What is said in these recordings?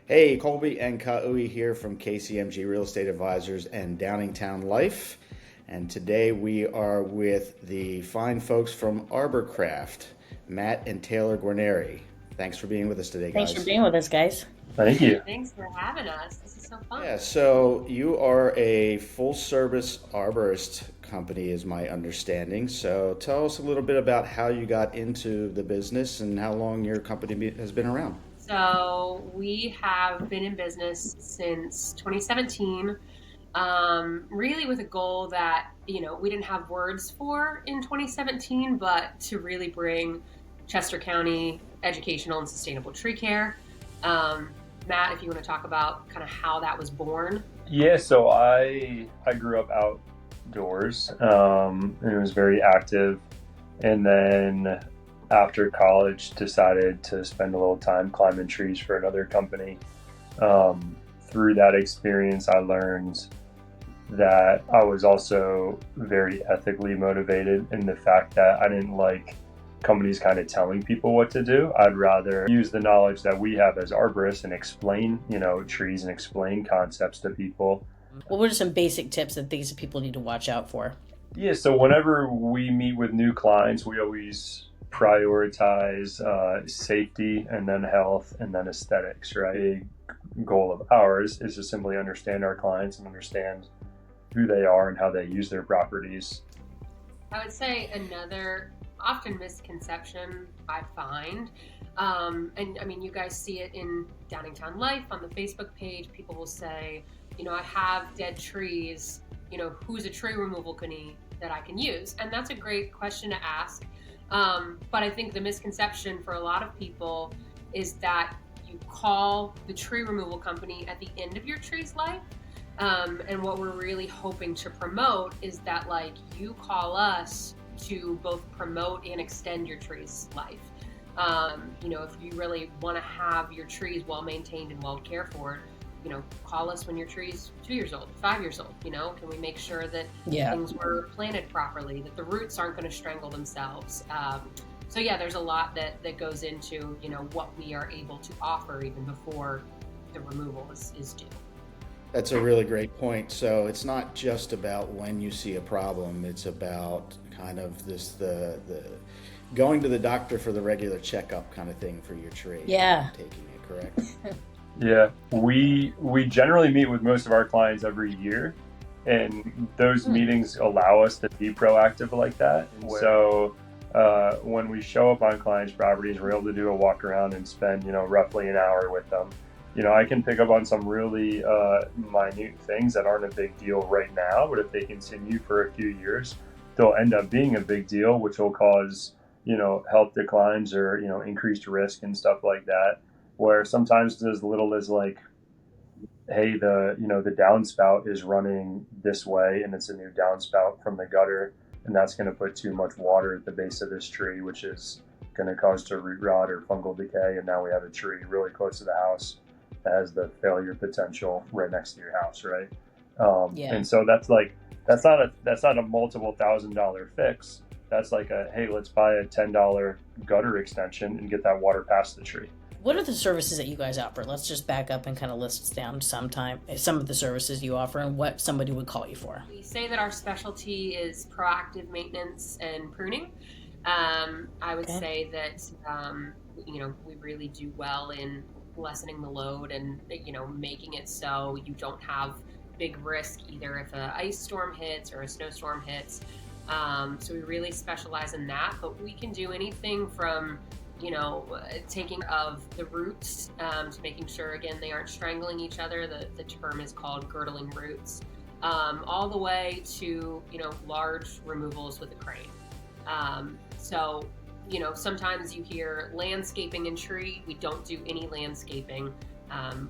Hey, Colby and Kau'i here from KCMG Real Estate Advisors and Downingtown Life. And today we are with the fine folks from Arbor-Craft, Matt and Taylor Guarneri. Thanks for being with us today, Thanks for guys. being with us, guys. Thank you. Thanks for having us. This is so fun. Yeah, so you are a full-service arborist company, is my understanding. So tell us a little bit about how you got into the business and how long your company has been around. So we have been in business since 2017, really with a goal that, we didn't have words for in 2017, but to really bring Chester County educational and sustainable tree care. Matt, if you want to talk about kind of how that was born. Yeah, so I grew up outdoors, and was very active, and then after college decided to spend a little time climbing trees for another company. Through that experience, I learned that I was also very ethically motivated in the fact that I didn't like companies kind of telling people what to do. I'd rather use the knowledge that we have as arborists and explain, trees and explain concepts to people. What are some basic tips and things that people need to watch out for? Yeah, so whenever we meet with new clients, we always prioritize safety and then health and then aesthetics, right? A goal of ours is to simply understand our clients and understand who they are and how they use their properties. I would say another often misconception I find, and I mean, you guys see it in Downingtown Life on the Facebook page. People will say, I have dead trees, who's a tree removal company that I can use? And that's a great question to ask. But I think the misconception for a lot of people is that you call the tree removal company at the end of your tree's life. And what we're really hoping to promote is that, you call us to both promote and extend your tree's life. If you really want to have your trees well maintained and well cared for, call us when your tree's 2 years old, 5 years old. Can we make sure that things were planted properly, that the roots aren't going to strangle themselves? So yeah, there's a lot that goes into, what we are able to offer even before the removal is due. That's a really great point. So it's not just about when you see a problem, it's about kind of the going to the doctor for the regular checkup kind of thing for your tree. Yeah. Taking it, correct? Yeah, we generally meet with most of our clients every year, and those meetings allow us to be proactive like that. And so when we show up on clients' properties, we're able to do a walk around and spend, roughly an hour with them. I can pick up on some really minute things that aren't a big deal right now, but if they continue for a few years, they'll end up being a big deal, which will cause, health declines or, increased risk and stuff like that. Where sometimes it's as little as hey, the downspout is running this way and it's a new downspout from the gutter, and that's going to put too much water at the base of this tree, which is going to cause to root rot or fungal decay. And now we have a tree really close to the house that has the failure potential right next to your house, right? And so that's not a multiple $1,000 fix. That's hey, let's buy a $10 gutter extension and get that water past the tree. What are the services that you guys offer? Let's just back up and kind of list down some of the services you offer and what somebody would call you for. We say that our specialty is proactive maintenance and pruning. I would say that, we really do well in lessening the load and, making it so you don't have big risk either if an ice storm hits or a snowstorm hits. So we really specialize in that, but we can do anything from taking of the roots to making sure, again, they aren't strangling each other. The term is called girdling roots, all the way to, large removals with a crane. So, sometimes you hear landscaping and tree. We don't do any landscaping.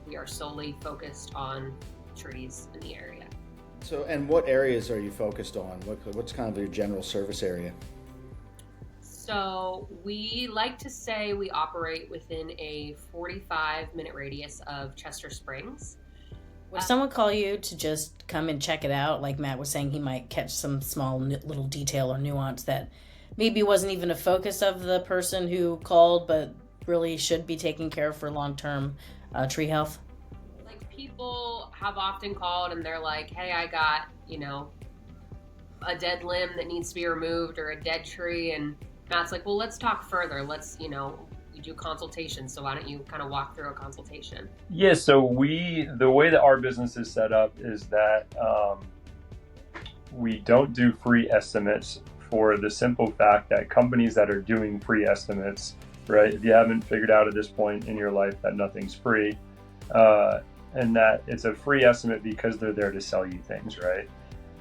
We are solely focused on trees in the area. So, and what areas are you focused on? What's kind of your general service area? So we like to say we operate within a 45-minute radius of Chester Springs. Would someone call you to just come and check it out? Like Matt was saying, he might catch some small little detail or nuance that maybe wasn't even a focus of the person who called, but really should be taken care of for long-term tree health. people have often called and they're like, hey, I got, a dead limb that needs to be removed or a dead tree. And Matt's like, well, let's talk further. Let's, we do consultations. So why don't you kind of walk through a consultation? Yeah. So the way that our business is set up is that we don't do free estimates for the simple fact that companies that are doing free estimates, right? If you haven't figured out at this point in your life that nothing's free, and that it's a free estimate because they're there to sell you things, right?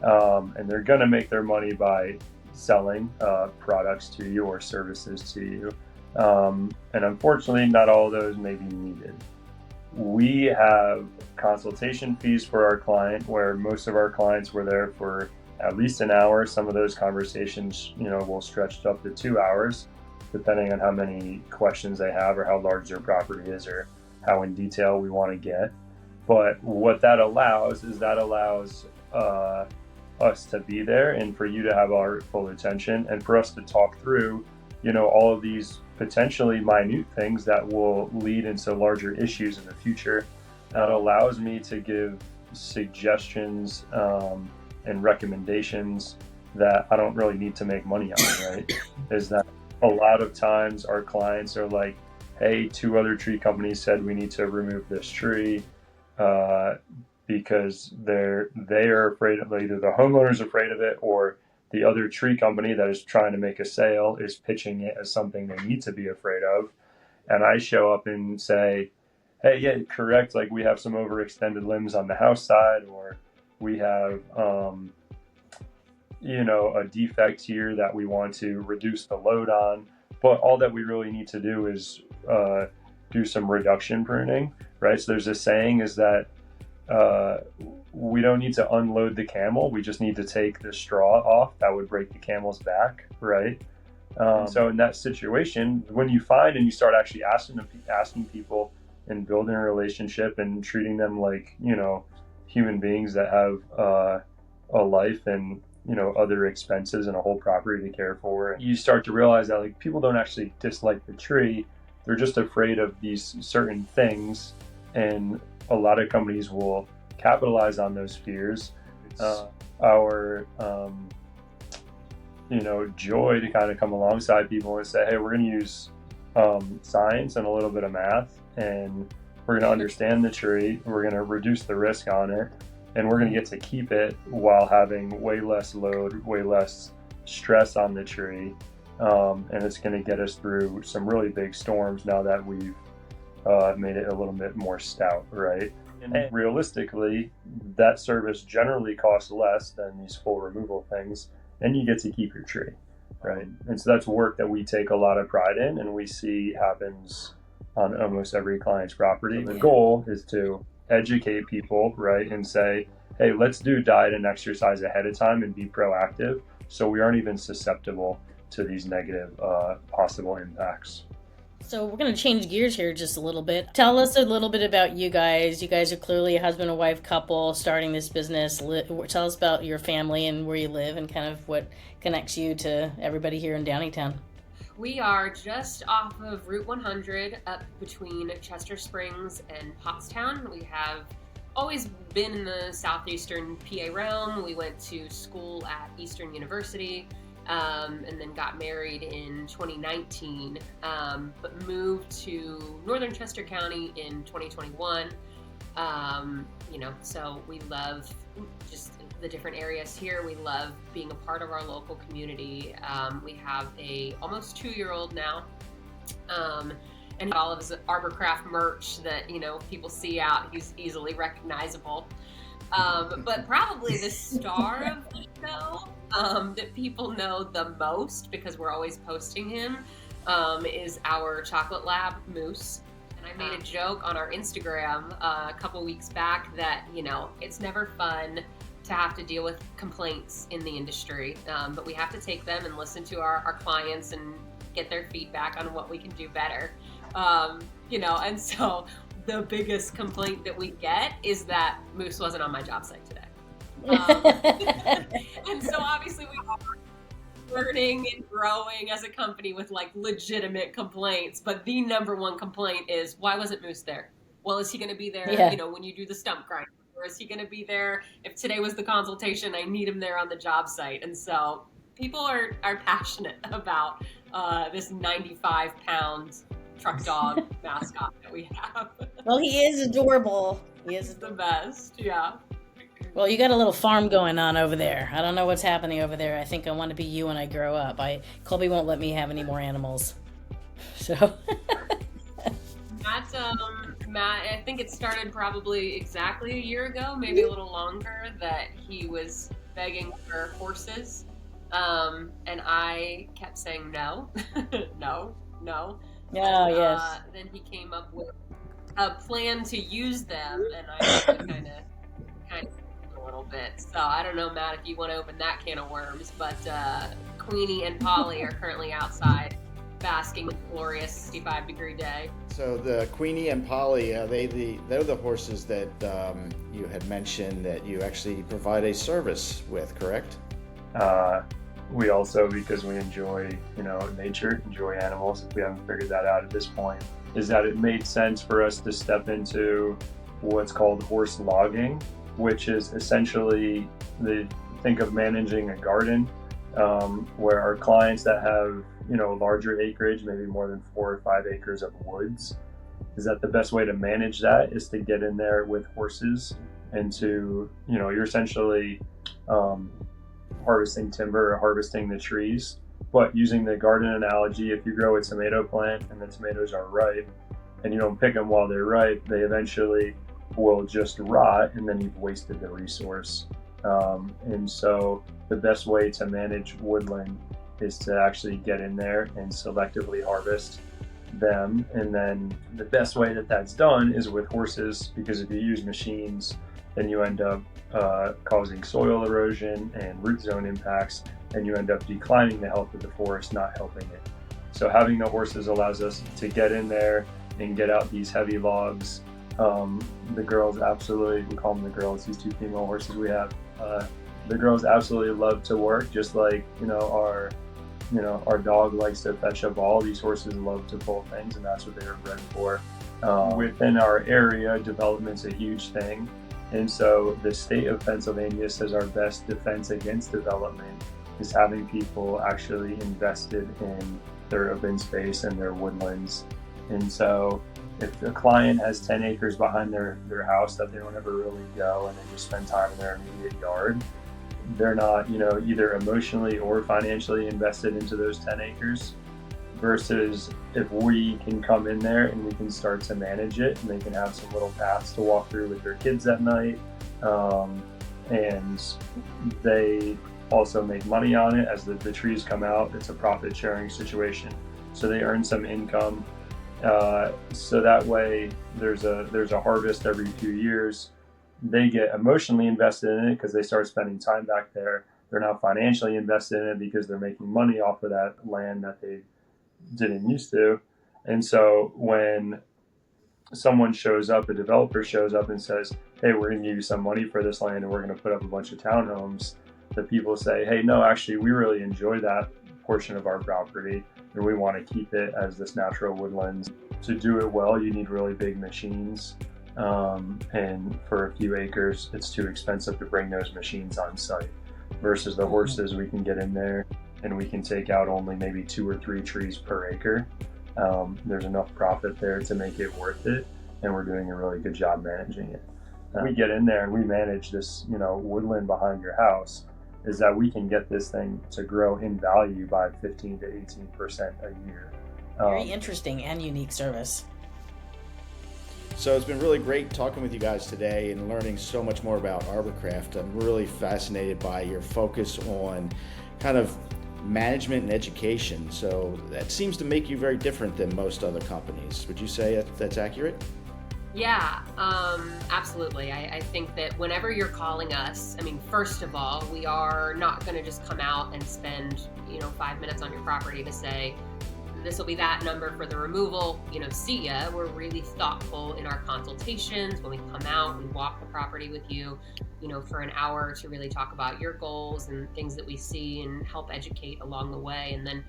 And they're going to make their money by selling products to you or services to you. And unfortunately, not all of those may be needed. We have consultation fees for our client, where most of our clients were there for at least an hour. Some of those conversations, will stretch up to 2 hours, depending on how many questions they have or how large their property is or how in detail we want to get. But what that allows is us to be there and for you to have our full attention and for us to talk through, all of these potentially minute things that will lead into larger issues in the future. That allows me to give suggestions and recommendations that I don't really need to make money on, right? Is that a lot of times our clients are like, hey, 2 other tree companies said we need to remove this tree because they are afraid of, either the homeowner's afraid of it or the other tree company that is trying to make a sale is pitching it as something they need to be afraid of. And I show up and say, hey, yeah, correct. Like, we have some overextended limbs on the house side, or we have, a defect here that we want to reduce the load on. But all that we really need to do is do some reduction pruning, right? So there's a saying is that we don't need to unload the camel. We just need to take the straw off that would break the camel's back, right? So in that situation, when you find and you start actually asking people and building a relationship and treating them like, human beings that have a life and, other expenses and a whole property to care for, you start to realize that, like, people don't actually dislike the tree. They're just afraid of these certain things, and a lot of companies will capitalize on those fears. Our joy to kind of come alongside people and say, hey, we're going to use science and a little bit of math, and we're going to understand the tree, we're going to reduce the risk on it, and we're going to get to keep it while having way less load, way less stress on the tree. And it's going to get us through some really big storms now that we've made it a little bit more stout, right? And realistically, that service generally costs less than these full removal things, and you get to keep your tree, right? And so that's work that we take a lot of pride in, and we see happens on almost every client's property. The goal is to educate people, right, and say, hey, let's do diet and exercise ahead of time and be proactive so we aren't even susceptible to these negative possible impacts. So we're going to change gears here just a little bit. Tell us a little bit about you guys. You guys are clearly a husband and wife couple starting this business. Tell us about your family and where you live and kind of what connects you to everybody here in Downingtown. We are just off of Route 100 up between Chester Springs and Pottstown. We have always been in the southeastern PA realm. We went to school at Eastern University. And then got married in 2019, but moved to northern Chester County in 2021. So we love just the different areas here. We love being a part of our local community. We have a almost 2-year-old now, and all of his Arbor-Craft merch that people see out. He's easily recognizable. But probably the star of the show that people know the most, because we're always posting him, is our chocolate lab Moose. And I made a joke on our Instagram a couple weeks back that it's never fun to have to deal with complaints in the industry, but we have to take them and listen to our clients and get their feedback on what we can do better. And so the biggest complaint that we get is that Moose wasn't on my job site today. And so obviously we are learning and growing as a company with like legitimate complaints, but the number one complaint is, why wasn't Moose there? well, is he going to be there, Yeah. when you do the stump grind? Or is he going to be there if today was the consultation? I need him there on the job site. And so people are passionate about this 95-pound truck dog mascot that we have. Well, he is adorable. He is the best. Yeah. Well, you got a little farm going on over there. I don't know what's happening over there. I think I want to be you when I grow up. Colby won't let me have any more animals. So Matt, I think it started probably exactly a year ago, maybe a little longer, that he was begging for horses. And I kept saying no, no. Oh, yes. Then he came up with a plan to use them, and I had to kind of a little bit. So I don't know, Matt, if you want to open that can of worms, but Queenie and Polly are currently outside basking in a glorious 65-degree day. So the Queenie and Polly, they're the horses that you had mentioned that you actually provide a service with, correct? We also, because we enjoy, nature, enjoy animals, if we haven't figured that out at this point, is that it made sense for us to step into what's called horse logging, which is essentially think of managing a garden, where our clients that have, larger acreage, maybe more than 4 or 5 acres of woods, is that the best way to manage that is to get in there with horses and to, you're essentially harvesting timber or harvesting the trees. But using the garden analogy, if you grow a tomato plant and the tomatoes are ripe and you don't pick them while they're ripe, they eventually will just rot, and then you've wasted the resource. And so the best way to manage woodland is to actually get in there and selectively harvest them. And then the best way that that's done is with horses, because if you use machines, then you end up causing soil erosion and root zone impacts, and you end up declining the health of the forest, not helping it. So having the horses allows us to get in there and get out these heavy logs. The girls absolutely, we call them the girls, these 2 female horses we have, the girls absolutely love to work, just like, our dog likes to fetch a ball. These horses love to pull things, and that's what they were bred for. Within our area, development's a huge thing. And so the state of Pennsylvania says our best defense against development is having people actually invested in their open space and their woodlands. And so if a client has 10 acres behind their house that they don't ever really go, and they just spend time in their immediate yard, they're not, either emotionally or financially invested into those 10 acres. Versus if we can come in there and we can start to manage it, and they can have some little paths to walk through with their kids at night, and they also make money on it as the trees come out. It's a profit sharing situation, so they earn some income. So that way there's a harvest every few years. They get emotionally invested in it because they start spending time back there. They're not financially invested in it because they're making money off of that land that they didn't used to. And so when someone shows up, a developer shows up and says, hey, we're going to give you some money for this land and we're going to put up a bunch of townhomes, the people say, hey, no, actually, we really enjoy that portion of our property and we want to keep it as this natural woodlands. To do it well, you need really big machines. And for a few acres, it's too expensive to bring those machines on site. Versus the horses, we can get in there and we can take out only maybe 2 or 3 trees per acre. There's enough profit there to make it worth it, and we're doing a really good job managing it. We get in there and we manage this, woodland behind your house, is that we can get this thing to grow in value by 15 to 18% a year. Very interesting and unique service. So it's been really great talking with you guys today and learning so much more about Arbor-Craft. I'm really fascinated by your focus on kind of management and education. So that seems to make you very different than most other companies. Would you say that's accurate? Yeah, absolutely. I think that whenever you're calling us, first of all, we are not going to just come out and spend, 5 minutes on your property to say, this will be that number for the removal, see ya. We're really thoughtful in our consultations. When we come out, we walk the property with you, for an hour to really talk about your goals and things that we see and help educate along the way. And then,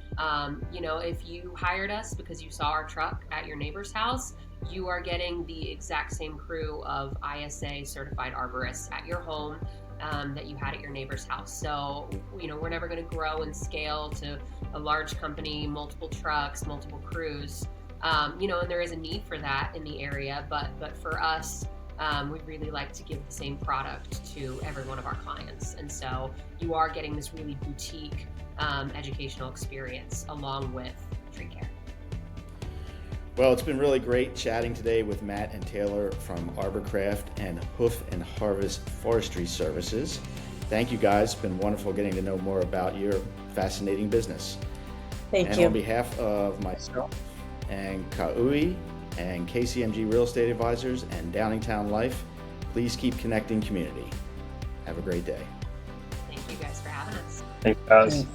if you hired us because you saw our truck at your neighbor's house, you are getting the exact same crew of ISA certified arborists at your home that you had at your neighbor's house. So, we're never going to grow and scale to a large company, multiple trucks, multiple crews. And there is a need for that in the area, but for us, we really like to give the same product to every one of our clients. And so you are getting this really boutique educational experience along with tree care. Well, it's been really great chatting today with Matt and Taylor from Arbor-Craft and Hoof and Harvest Forestry Services. Thank you guys. It's been wonderful getting to know more about your fascinating business. Thank and you. On behalf of myself and Kau'i and KCMG Real Estate Advisors and Downingtown Life, please keep connecting community. Have a great day. Thank you guys for having us. Thanks, guys.